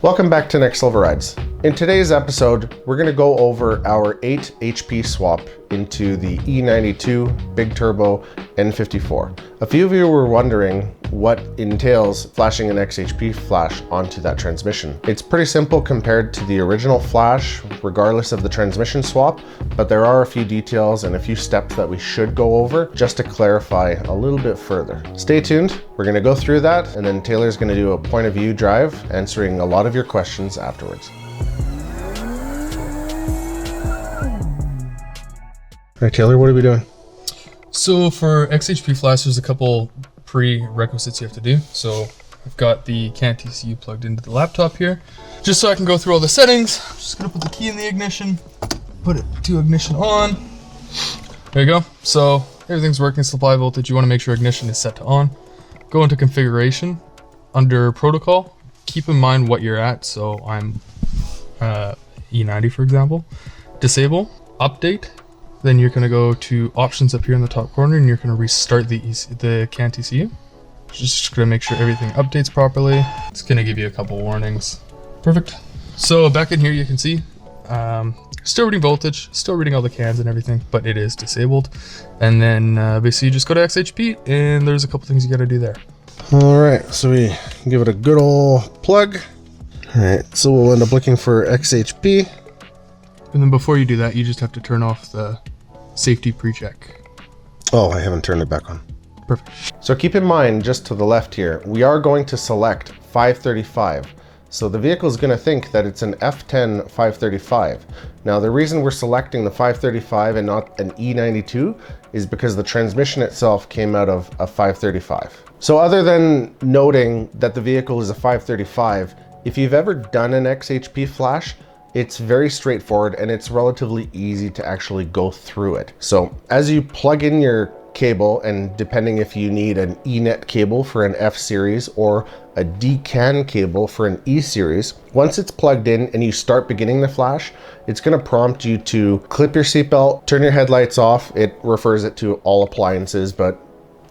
Welcome back to Next Level Rides. In today's episode, we're going to go over our 8 HP swap into the E92 Big Turbo N54. A few of you were wondering what entails flashing an xHP flash onto that transmission. It's pretty simple compared to the original flash, regardless of the transmission swap, but there are a few details and a few steps that we should go over just to clarify a little bit further. Stay tuned, we're going to go through that, and then Taylor's going to do a point of view drive, answering a lot of your questions afterwards. All right, Taylor, what are we doing? So for xHP Flash, there's a couple prerequisites you have to do. So I've got the CanTCU plugged into the laptop here. Just so I can go through all the settings, I'm just gonna put the key in the ignition, put it to ignition on. There you go. So everything's working, supply voltage. You wanna make sure ignition is set to on. Go into configuration. Under protocol, keep in mind what you're at. So I'm E90, for example. Disable, update. Then you're going to go to options up here in the top corner and you're going to restart the CanTCU. Just going to make sure everything updates properly. It's going to give you a couple warnings. Perfect. So back in here you can see, still reading voltage, still reading all the cans and everything, but it is disabled. And then basically you just go to xHP and there's a couple things you got to do there. All right, so we give it a good old plug. All right, so we'll end up looking for xHP. And then before you do that, you just have to turn off the safety pre-check. Oh, I haven't turned it back on. Perfect. So keep in mind, just to the left here, we are going to select 535. So the vehicle is going to think that it's an F10 535. Now the reason we're selecting the 535 and not an E92 is because the transmission itself came out of a 535. So other than noting that the vehicle is a 535, if you've ever done an xHP flash, it's very straightforward and it's relatively easy to actually go through it. So as you plug in your cable, and depending if you need an E-net cable for an F series or a D-CAN cable for an E series, once it's plugged in and you start beginning the flash, it's going to prompt you to clip your seatbelt, turn your headlights off. It refers it to all appliances, but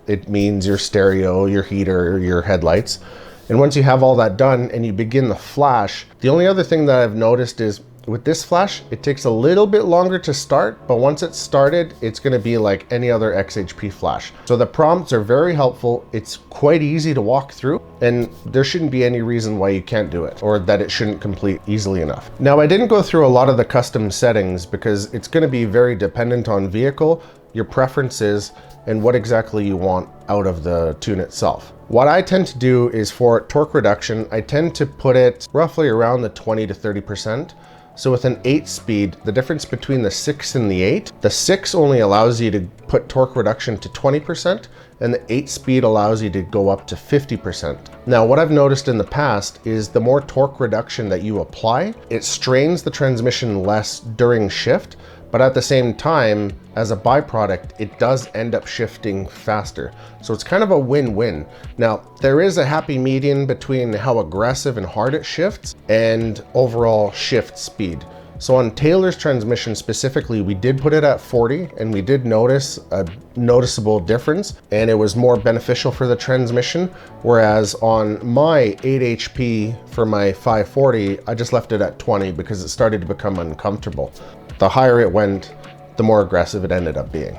it means your stereo, your heater, your headlights. And once you have all that done and you begin the flash, the only other thing that I've noticed is with this flash, it takes a little bit longer to start, but once it's started, it's going to be like any other xHP flash. So the prompts are very helpful. It's quite easy to walk through, and there shouldn't be any reason why you can't do it or that it shouldn't complete easily enough. Now, I didn't go through a lot of the custom settings because it's going to be very dependent on vehicle, your preferences, and what exactly you want out of the tune itself. What I tend to do is for torque reduction, I tend to put it roughly around the 20 to 30%. So with an 8-speed, the difference between the 6 and the 8, the 6 only allows you to put torque reduction to 20%, and the 8-speed allows you to go up to 50%. Now, what I've noticed in the past is the more torque reduction that you apply, it strains the transmission less during shift, but at the same time, as a byproduct, it does end up shifting faster. So it's kind of a win-win. Now, there is a happy median between how aggressive and hard it shifts and overall shift speed. So on Taylor's transmission specifically, we did put it at 40 and we did notice a noticeable difference and it was more beneficial for the transmission. Whereas on my 8 HP for my 540, I just left it at 20 because it started to become uncomfortable. The higher it went, the more aggressive it ended up being.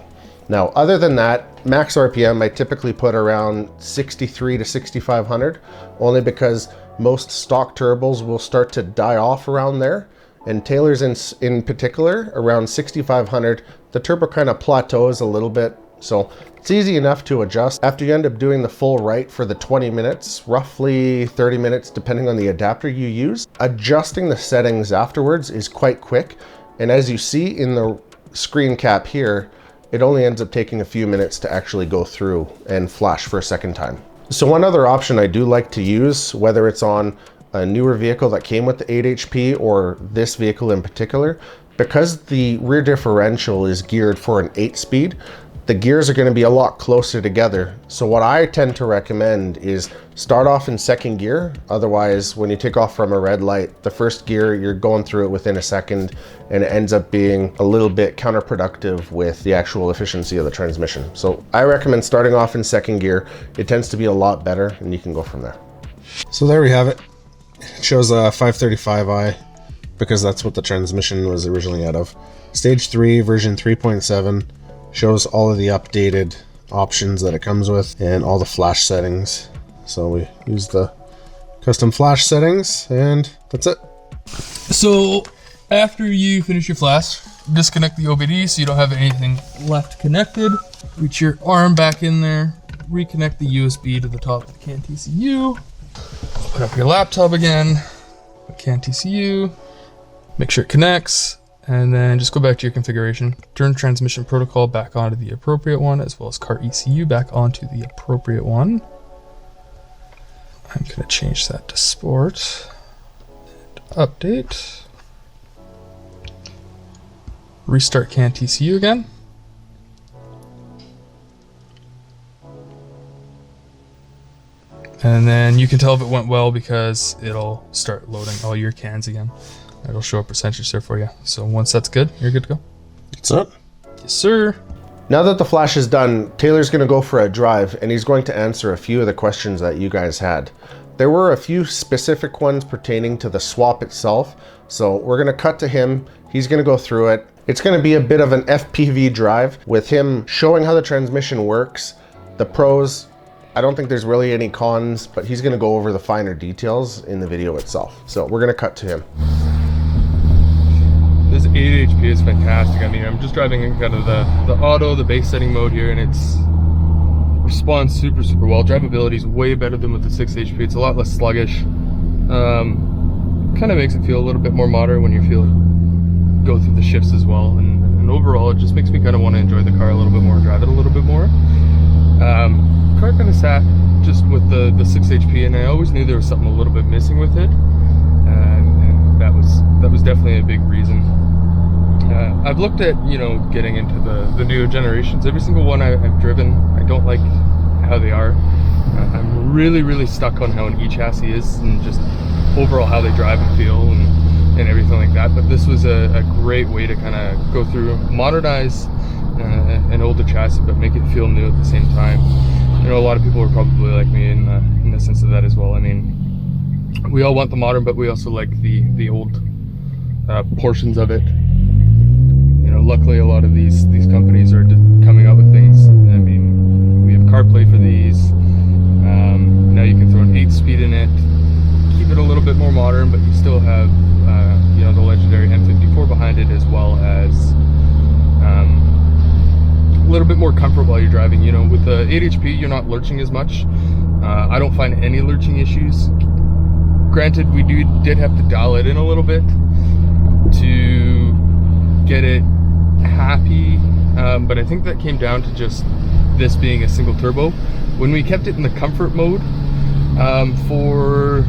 Now, other than that, max RPM, I typically put around 63 to 6,500, only because most stock turbos will start to die off around there. And Taylor's in particular, around 6,500, the turbo kind of plateaus a little bit. So it's easy enough to adjust. After you end up doing the full write for the 20 minutes, roughly 30 minutes, depending on the adapter you use, adjusting the settings afterwards is quite quick. And as you see in the screen cap here, it only ends up taking a few minutes to actually go through and flash for a second time. So one other option I do like to use, whether it's on a newer vehicle that came with the 8 HP or this vehicle in particular, because the rear differential is geared for an 8-speed, the gears are going to be a lot closer together. So what I tend to recommend is start off in second gear. Otherwise, when you take off from a red light, the first gear, you're going through it within a second and it ends up being a little bit counterproductive with the actual efficiency of the transmission. So I recommend starting off in second gear. It tends to be a lot better and you can go from there. So there we have it. It shows a 535i because that's what the transmission was originally out of. Stage 3, version 3.7, shows all of the updated options that it comes with and all the flash settings. So we use the custom flash settings and that's it. So after you finish your flash, disconnect the OBD so you don't have anything left connected. Reach your arm back in there, reconnect the USB to the top of the CanTCU. Open up your laptop again, CanTCU, make sure it connects, and then just go back to your configuration. Turn transmission protocol back onto the appropriate one, as well as car ECU back onto the appropriate one. I'm gonna change that to sport. And update. Restart CanTCU again. And then you can tell if it went well because it'll start loading all your cans again. It'll show a percentage there for you. So once that's good, you're good to go. That's it. Yes, sir. Now that the flash is done, Taylor's going to go for a drive and he's going to answer a few of the questions that you guys had. There were a few specific ones pertaining to the swap itself. So we're going to cut to him. He's going to go through it. It's going to be a bit of an FPV drive with him showing how the transmission works, the pros. I don't think there's really any cons, but he's going to go over the finer details in the video itself. So we're going to cut to him. This 8HP is fantastic. I mean, I'm just driving in kind of the auto, the base setting mode here, and it's responds super well. Drivability is way better than with the 6HP. It's a lot less sluggish. Kind of makes it feel a little bit more modern when you go through the shifts as well. And overall, it just makes me kind of want to enjoy the car a little bit more, drive it a little bit more. Car kind of sat just with the 6HP, and I always knew there was something a little bit missing with it, and that was definitely a big reason. I've looked at, you know, getting into the newer generations. Every single one I've driven, I don't like how they are. I'm really stuck on how an e-chassis is and just overall how they drive and feel and everything like that. But this was a great way to kind of go through, modernize an older chassis, but make it feel new at the same time. You know, a lot of people are probably like me in the sense of that as well. I mean, we all want the modern, but we also like the old portions of it. You know, luckily a lot of these companies are coming out with things. I mean, we have CarPlay for these. Now you can throw an 8-speed in it, keep it a little bit more modern, but you still have you know, the legendary N54 behind it, as well as a little bit more comfort while you're driving. You know, with the 8HP, you're not lurching as much. I don't find any lurching issues. Granted, we did have to dial it in a little bit to get it happy, but I think that came down to just this being a single turbo. When we kept it in the comfort mode for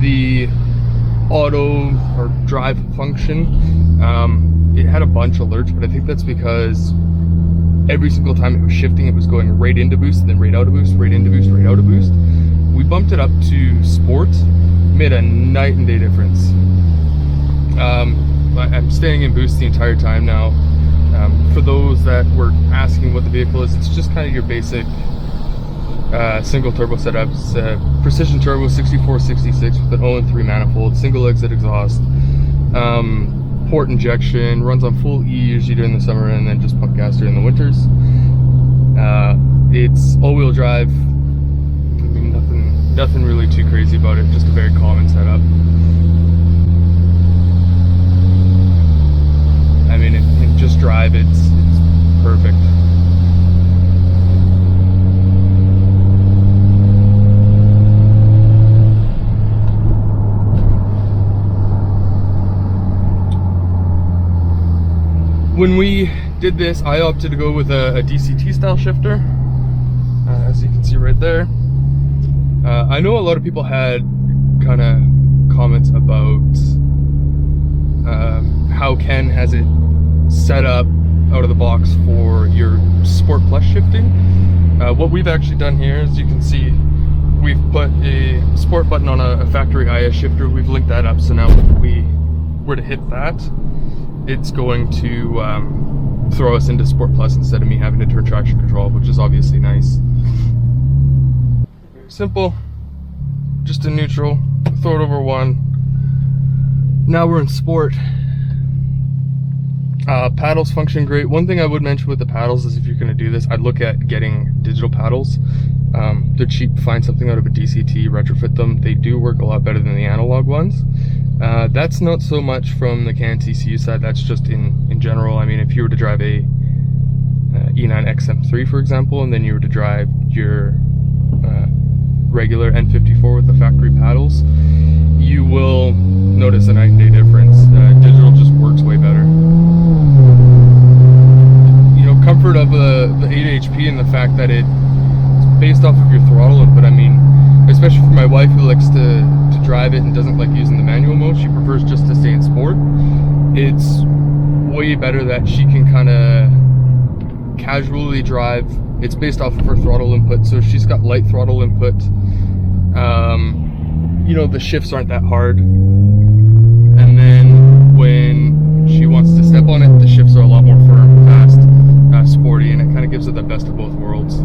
the auto or drive function, it had a bunch of lurch, but I think that's because every single time it was shifting, it was going right into boost, and then right out of boost, right into boost, right out of boost. We bumped it up to sport, made a night and day difference. I'm staying in boost the entire time now. For those that were asking what the vehicle is, it's just kind of your basic single turbo setup. It's precision turbo 6466 with an ON3 manifold, single exit exhaust, port injection, runs on full E usually during the summer, and then just pump gas during the winters. It's all-wheel drive. I mean, nothing really too crazy about it, just a very common setup. I mean, in just drive, it's perfect. When we did this, I opted to go with a DCT style shifter, as you can see right there. I know a lot of people had kind of comments about how Ken has it set up out of the box for your Sport Plus shifting. What we've actually done here, as you can see, we've put a Sport button on a factory IS shifter. We've linked that up, so now if we were to hit that, it's going to throw us into Sport Plus instead of me having to turn traction control, which is obviously nice. Very simple. just in neutral, throw it over 1. Now we're in sport. Paddles function great. One thing I would mention with the paddles is if you're going to do this, I'd look at getting digital paddles. They're cheap. Find something out of a DCT, retrofit them. They do work a lot better than the analog ones. That's not so much from the CanTCU side, that's just in general. I mean, if you were to drive a E9 XM3, for example, and then you were to drive your regular N54 with the factory paddles, you will notice a night and day difference. Digital just works way better. You know, comfort of the 8HP and the fact that it's based off of your throttle input. I mean, especially for my wife who likes to drive it and doesn't like using the manual mode, she prefers just to stay in sport. It's way better that she can kind of casually drive. It's based off of her throttle input, so she's got light throttle input. You know, the shifts aren't that hard, and then when she wants to step on it, the shifts are a lot more firm, fast, sporty, and it kind of gives her the best of both worlds.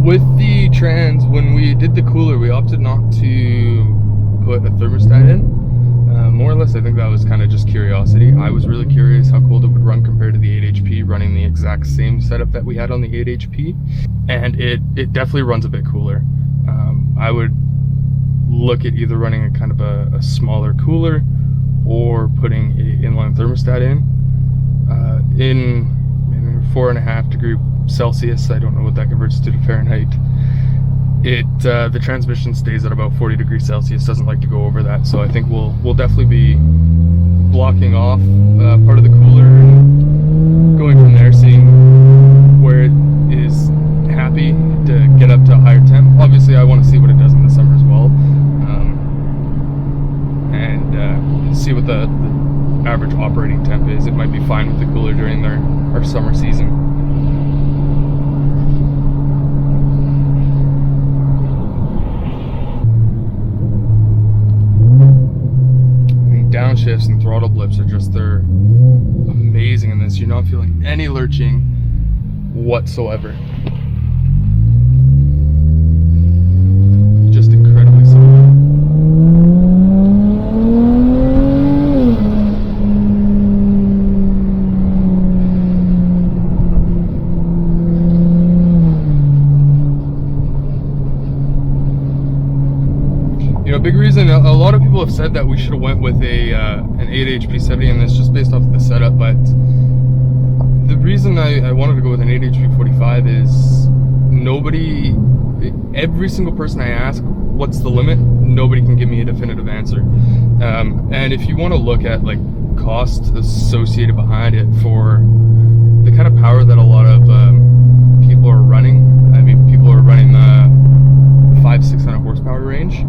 With the trans, when we did the cooler, we opted not to put a thermostat in. More or less, I think that was kind of just curiosity. I was really curious how cold it would run compared to the 8HP, running the exact same setup that we had on the 8HP, and it definitely runs a bit cooler. I would look at either running a kind of a smaller cooler or putting an inline thermostat in 4.5 degrees Celsius. I don't know what that converts to Fahrenheit. The transmission stays at about 40 degrees Celsius, doesn't like to go over that, so I think we'll definitely be blocking off part of the cooler and going from there, seeing where it is happy to get up to a higher temp. Obviously I want to see what it does in the summer as well, and see what the average operating temp is. It might be fine with the cooler during our summer season. Downshifts and throttle blips are just, they're amazing in this. You're not feeling any lurching whatsoever. Just incredibly solid. You know, big reason, a lot of people have said that we should have went with an 8HP 70 in this just based off of the setup, but the reason I wanted to go with an 8HP 45 is every single person I ask, what's the limit? Nobody can give me a definitive answer. And if you want to look at like cost associated behind it for the kind of power that a lot of people are running, I mean, people are running the 500-600 horsepower range.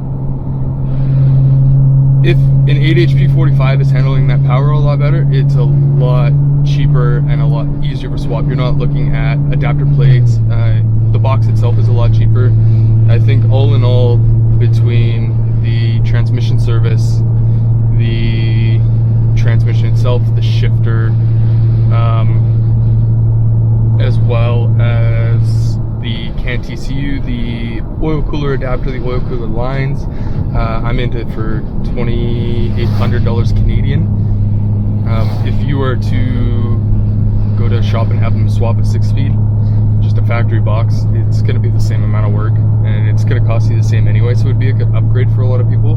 If an 8HP 45 is handling that power a lot better, it's a lot cheaper and a lot easier to swap. You're not looking at adapter plates. The box itself is a lot cheaper. I think all in all, between the transmission service, the transmission itself, the shifter, as well as the CanTCU, the oil cooler adapter, the oil cooler lines, I'm into it for $2,800 Canadian. If you were to go to a shop and have them swap a 6-speed, just a factory box, it's going to be the same amount of work, and it's going to cost you the same anyway, so it would be a good upgrade for a lot of people.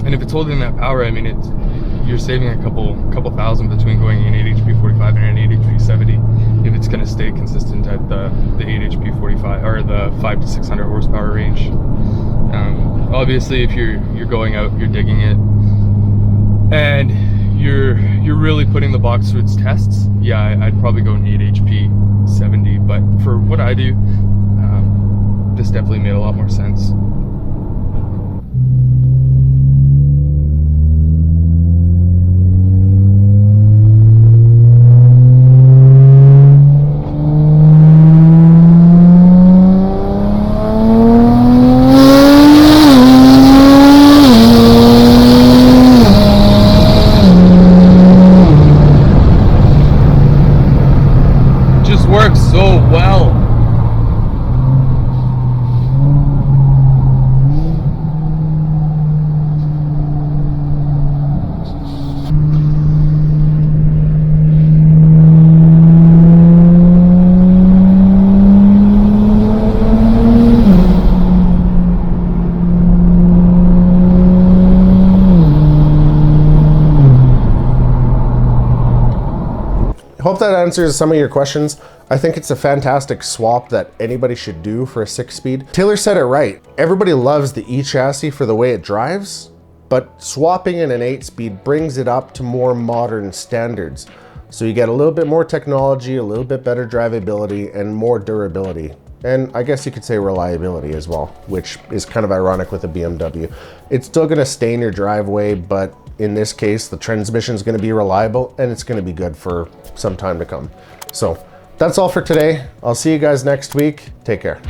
And if it's holding that power, I mean, you're saving a couple thousand between going an 8HP 45 and an 8HP 70 if it's going to stay consistent at the 8HP 45 or the 500 to 600 horsepower range. Obviously, if you're going out, you're digging it, and you're really putting the box through its tests, yeah, I'd probably go an 8HP 70. But for what I do, this definitely made a lot more sense. hope that answers some of your questions. I think it's a fantastic swap that anybody should do for a 6-speed. Taylor said it right. Everybody loves the E-chassis for the way it drives, but swapping in an 8-speed brings it up to more modern standards. So you get a little bit more technology, a little bit better drivability, and more durability. And I guess you could say reliability as well, which is kind of ironic with a BMW. It's still gonna stain your driveway, but in this case, the transmission is gonna be reliable and it's gonna be good for some time to come. So that's all for today. I'll see you guys next week. Take care.